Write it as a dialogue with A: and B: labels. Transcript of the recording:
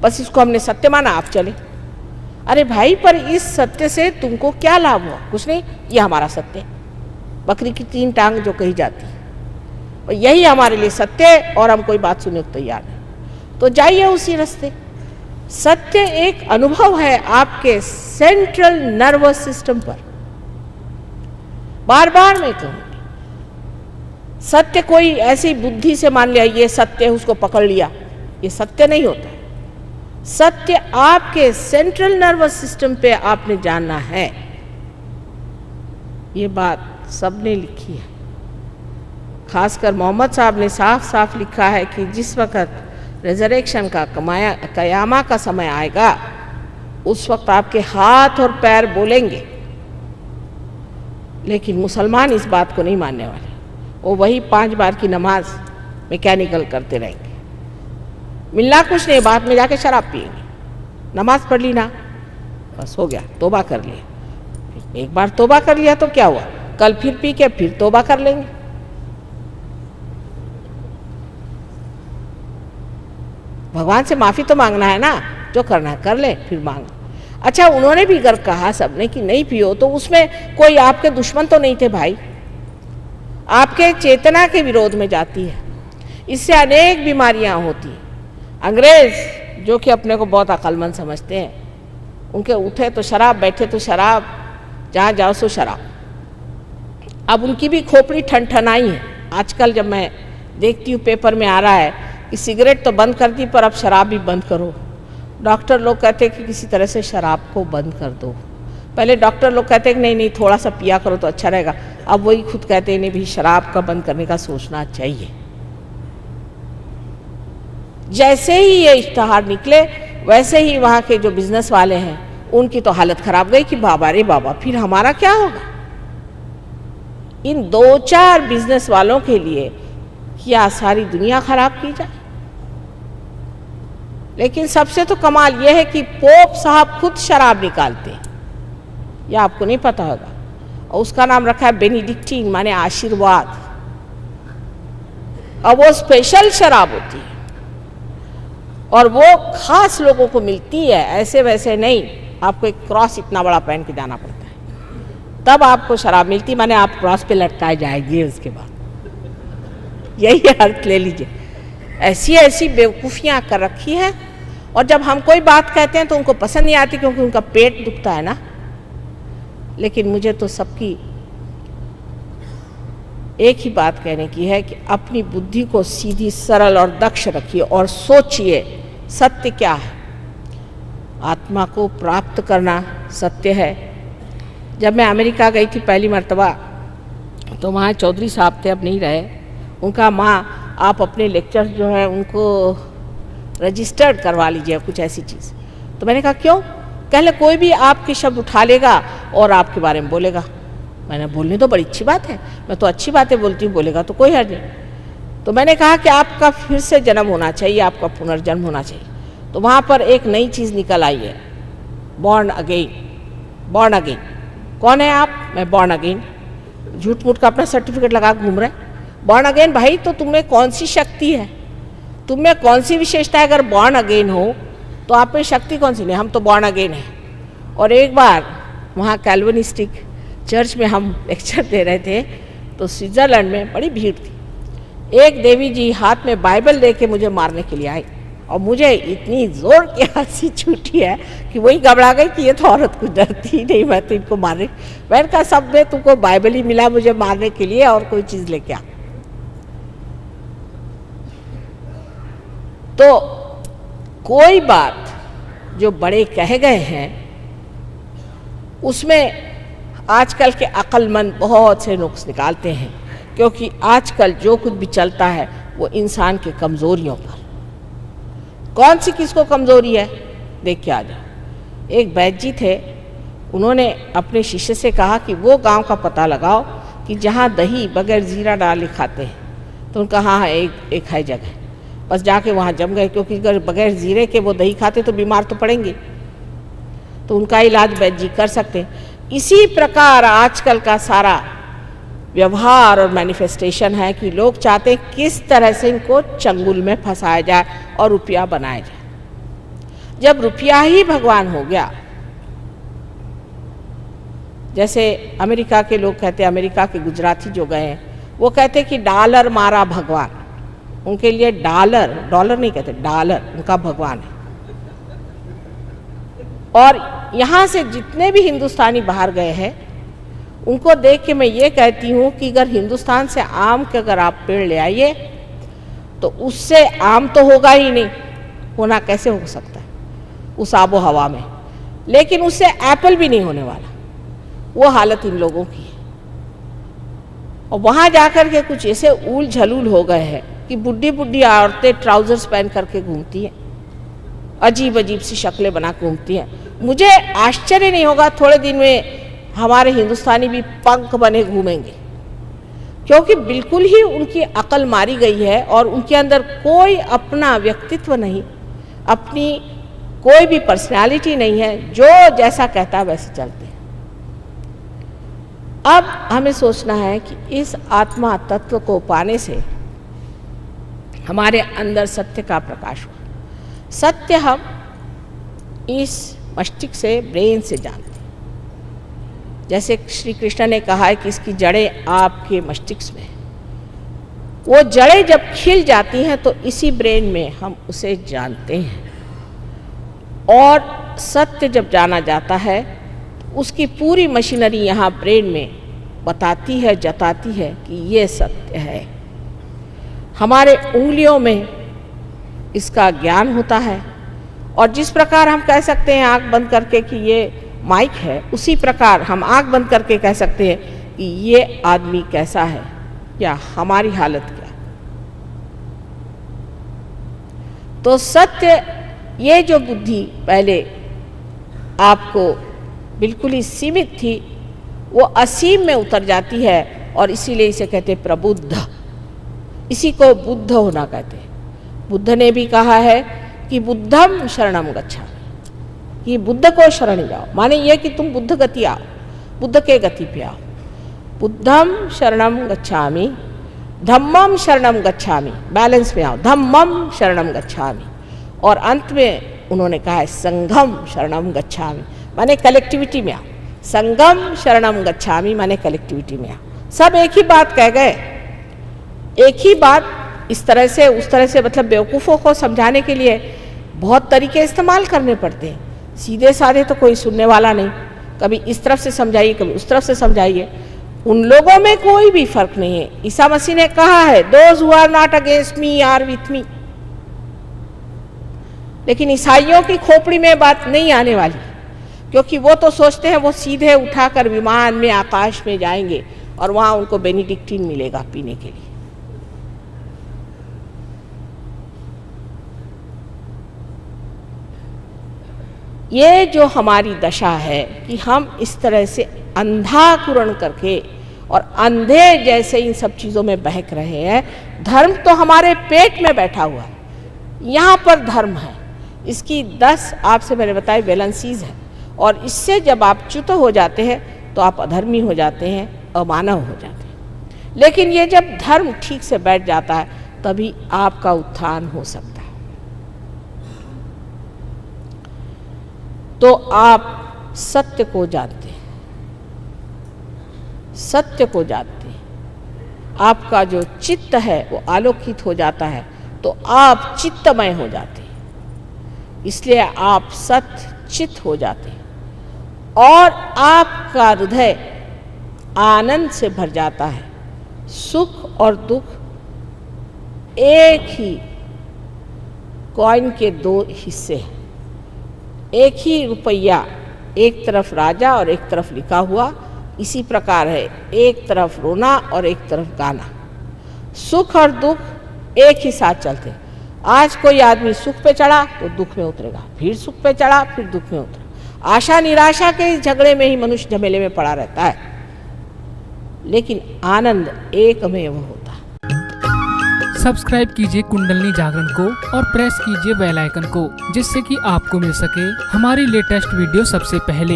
A: बस इसको हमने सत्य माना, आप चले। अरे भाई, पर इस सत्य से तुमको क्या लाभ हुआ? कुछ नहीं, ये हमारा सत्य है, बकरी की 3 टांग जो कही जाती है, और यही हमारे लिए सत्य है और हम कोई बात सुनने को तैयार नहीं। तो जाइए उसी रास्ते। सत्य एक अनुभव है आपके सेंट्रल नर्वस सिस्टम पर। बार बार मैं कहूँगी, सत्य कोई ऐसी बुद्धि से मान लिया ये सत्य है, उसको पकड़ लिया, ये सत्य नहीं होता है। सत्य आपके सेंट्रल नर्वस सिस्टम पे आपने जानना है। ये बात सबने लिखी है, खासकर मोहम्मद साहब ने साफ साफ लिखा है कि जिस वक्त रिजरेक्शन का कयामा का समय आएगा, उस वक्त आपके हाथ और पैर बोलेंगे। लेकिन मुसलमान इस बात को नहीं मानने वाले, वो वही 5 बार की नमाज मैकेनिकल करते रहेंगे। मिलना कुछ नहीं, बाद में जाके शराब पिएंगे। नमाज पढ़ ली ना, बस हो गया, तौबा कर लिया। एक बार तौबा कर लिया तो क्या हुआ, कल फिर पी के फिर तौबा कर लेंगे। भगवान से माफ़ी तो मांगना है ना, जो करना है कर ले, फिर मांग। अच्छा, उन्होंने भी अगर कहा सबने कि नहीं पियो, तो उसमें कोई आपके दुश्मन तो नहीं थे भाई, आपके चेतना के विरोध में जाती है। इससे अनेक बीमारियां होती हैं। अंग्रेज जो कि अपने को बहुत अक्लमंद समझते हैं, उनके उठे तो शराब, बैठे तो शराब, जहाँ जाओ सो शराब। अब उनकी भी खोपड़ी ठनठनाई है। आजकल जब मैं देखती हूँ पेपर में आ रहा है कि सिगरेट तो बंद कर दी, पर अब शराब भी बंद करो। डॉक्टर लोग कहते हैं कि किसी तरह से शराब को बंद कर दो। पहले डॉक्टर लोग कहते हैं कि नहीं नहीं थोड़ा सा पिया करो तो अच्छा रहेगा, अब वही खुद कहते हैं नहीं भी शराब का बंद करने का सोचना चाहिए। जैसे ही ये इश्तहार निकले, वैसे ही वहाँ के जो बिजनेस वाले हैं उनकी तो हालत खराब गई कि बाबा रे बाबा, फिर हमारा क्या होगा। इन 2-4 बिजनेस वालों के लिए क्या सारी दुनिया खराब की जाए। लेकिन सबसे तो कमाल यह है कि पोप साहब खुद शराब निकालते हैं, यह आपको नहीं पता होगा, और उसका नाम रखा है बेनिडिक्टीन, माने आशीर्वाद। और वो स्पेशल शराब होती है और वो खास लोगों को मिलती है, ऐसे वैसे नहीं। आपको एक क्रॉस इतना बड़ा पहन के जाना पड़ता है, तब आपको शराब मिलती, माने आप क्रॉस पे लटकाए जाएंगे उसके बाद। यही अर्थ ले लीजिए। ऐसी ऐसी बेवकूफ़ियाँ कर रखी हैं, और जब हम कोई बात कहते हैं तो उनको पसंद नहीं आती, क्योंकि उनका पेट दुखता है ना। लेकिन मुझे तो सबकी एक ही बात कहने की है कि अपनी बुद्धि को सीधी, सरल और दक्ष रखिए और सोचिए सत्य क्या है। आत्मा को प्राप्त करना सत्य है। जब मैं अमेरिका गई थी पहली मर्तबा, तो वहाँ चौधरी साहब थे, अब नहीं रहे। उनका माँ आप अपने लेक्चर जो है उनको रजिस्टर्ड करवा लीजिए, कुछ ऐसी चीज़। तो मैंने कहा क्यों? कहले कोई भी आपके शब्द उठा लेगा और आपके बारे में बोलेगा। मैंने बोलने तो बड़ी अच्छी बात है, मैं तो अच्छी बातें बोलती हूँ, बोलेगा तो कोई हर्ज नहीं। तो मैंने कहा कि आपका फिर से जन्म होना चाहिए, आपका पुनर्जन्म होना चाहिए। तो वहाँ पर एक नई चीज़ निकल आई है, बॉर्न अगेन। बॉर्न अगेन कौन है आप? मैं बॉर्न अगेन। झूठ मूठ का अपना सर्टिफिकेट लगा घूम रहे। बॉर्न अगेन भाई, तो तुम्हें कौन सी शक्ति है, तुम्हें कौन सी विशेषता है? अगर बॉर्न अगेन हो तो आप में शक्ति कौन सी? नहीं, हम तो बॉर्न अगेन हैं। और एक बार वहाँ कैल्विनिस्टिक चर्च में हम लेक्चर दे रहे थे, तो स्विट्ज़रलैंड में बड़ी भीड़ थी। एक देवी जी हाथ में बाइबल लेके मुझे मारने के लिए आई, और मुझे इतनी जोर की हंसी छूटी है कि वही घबरा गई कि ये तो औरत कुछ डरती ही नहीं, मैं तो इनको मारने। मैंने कहा सब में तुमको बाइबल ही मिला मुझे मारने के लिए, और कोई चीज़ लेके आ। तो कोई बात जो बड़े कह गए हैं उसमें आजकल के अक्लमंद बहुत से नुक्स निकालते हैं, क्योंकि आजकल जो कुछ भी चलता है वो इंसान के कमज़ोरियों पर। कौन सी किसको कमज़ोरी है देख के आ जाओ। एक वैद्य जी थे, उन्होंने अपने शिष्य से कहा कि वो गांव का पता लगाओ कि जहाँ दही बगैर ज़ीरा डाले खाते हैं। तो उनका हाँ एक है जगह, बस जाके वहाँ जम गए, क्योंकि अगर बगैर ज़ीरे के वो दही खाते तो बीमार तो पड़ेंगे, तो उनका इलाज वैद्य जी कर सकते हैं। इसी प्रकार आजकल का सारा व्यवहार और मैनिफेस्टेशन है कि लोग चाहते हैं किस तरह से इनको चंगुल में फंसाया जाए और रुपया बनाया जाए। जब रुपया ही भगवान हो गया, जैसे अमेरिका के लोग कहते हैं, अमेरिका के गुजराती जो गए हैं वो कहते हैं कि डॉलर मारा भगवान। उनके लिए डॉलर नहीं कहते, डॉलर उनका भगवान है। और यहाँ से जितने भी हिंदुस्तानी बाहर गए हैं उनको देख के मैं ये कहती हूँ कि अगर हिंदुस्तान से आम के अगर आप पेड़ ले आइए तो उससे आम तो होगा ही नहीं, होना कैसे हो सकता है उस आबो हवा में, लेकिन उससे एप्पल भी नहीं होने वाला। वो हालत इन लोगों की है। और वहाँ जाकर के कुछ ऐसे ऊल झलूल हो गए हैं कि बुढ़ी बुढ़ी औरतें ट्राउजर्स पहन करके घूमती हैं, अजीब अजीब सी शक्लें बना घूमती हैं। मुझे आश्चर्य नहीं होगा थोड़े दिन में हमारे हिंदुस्तानी भी पंख बने घूमेंगे, क्योंकि बिल्कुल ही उनकी अकल मारी गई है और उनके अंदर कोई अपना व्यक्तित्व नहीं, अपनी कोई भी पर्सनालिटी नहीं है, जो जैसा कहता है वैसे चलते हैं। अब हमें सोचना है कि इस आत्मा तत्व को पाने से हमारे अंदर सत्य का प्रकाश हुआ। सत्य हम इस मस्तिष्क से, ब्रेन से जानते हैं। जैसे श्री कृष्ण ने कहा है कि इसकी जड़ें आपके मस्तिष्क में, वो जड़ें जब खिल जाती हैं तो इसी ब्रेन में हम उसे जानते हैं। और सत्य जब जाना जाता है उसकी पूरी मशीनरी यहाँ ब्रेन में बताती है, जताती है कि ये सत्य है। हमारे उंगलियों में इसका ज्ञान होता है। और जिस प्रकार हम कह सकते हैं आंख बंद करके कि ये माइक है, उसी प्रकार हम आंख बंद करके कह सकते हैं कि ये आदमी कैसा है या हमारी हालत क्या। तो सत्य, ये जो बुद्धि पहले आपको बिल्कुल ही सीमित थी, वो असीम में उतर जाती है और इसीलिए इसे कहते हैं प्रबुद्ध। इसी को बुद्ध होना कहते हैं। बुद्ध ने भी कहा है कि बुद्धम शरणम गच्छामि, कि बुद्ध को शरण जाओ, माने ये कि तुम बुद्ध गति आओ, बुद्ध के गति पे आओ। बुद्धम शरणम गच्छामि, धम्मम शरणम गच्छामि, बैलेंस में आओ, धम्मम शरणम गच्छामि। और अंत में उन्होंने कहा है संघम शरणम गच्छामि, माने कलेक्टिविटी में आओ। संगम शरणम गच्छामि माने कलेक्टिविटी में आओ। सब एक ही बात कह गए, एक ही बात इस तरह से उस तरह से, मतलब बेवकूफ़ों को समझाने के लिए बहुत तरीके इस्तेमाल करने पड़ते हैं। सीधे साधे तो कोई सुनने वाला नहीं, कभी इस तरफ से समझाइए, कभी उस तरफ से समझाइए। उन लोगों में कोई भी फर्क नहीं है। ईसा मसीह ने कहा है those who are not against me are with me. लेकिन ईसाइयों की खोपड़ी में बात नहीं आने वाली, क्योंकि वो तो सोचते हैं वो सीधे उठाकर विमान में आकाश में जाएंगे और वहां उनको बेनिडिक्टिन मिलेगा पीने के लिए। ये जो हमारी दशा है कि हम इस तरह से अंधाकुरण करके और अंधे जैसे इन सब चीज़ों में बहक रहे हैं। धर्म तो हमारे पेट में बैठा हुआ है, यहाँ पर धर्म है। इसकी 10 आपसे मैंने बताया वैलेंसीज है, और इससे जब आप च्युत हो जाते हैं तो आप अधर्मी हो जाते हैं, अमानव हो जाते हैं। लेकिन ये जब धर्म ठीक से बैठ जाता है तभी आपका उत्थान हो सकता है। तो आप सत्य को जानते हैं, सत्य को जानते हैं, आपका जो चित्त है वो आलोकित हो जाता है, तो आप चित्तमय हो जाते हैं। इसलिए आप सत्य चित्त हो जाते हैं और आपका हृदय आनंद से भर जाता है। सुख और दुख एक ही कॉइन के 2 हिस्से हैं। एक ही रुपया, एक तरफ राजा और एक तरफ लिखा हुआ, इसी प्रकार है, एक तरफ रोना और एक तरफ गाना। सुख और दुख एक ही साथ चलते हैं। आज कोई आदमी सुख पे चढ़ा तो दुख में उतरेगा, फिर सुख पे चढ़ा फिर दुख में उतरेगा। आशा निराशा के झगड़े में ही मनुष्य झमेले में पड़ा रहता है, लेकिन आनंद एकमेव होता है।
B: सब्सक्राइब कीजिए कुंडलनी जागरण को और प्रेस कीजिए बेल आइकन को, जिससे कि आपको मिल सके हमारी लेटेस्ट वीडियो सबसे पहले।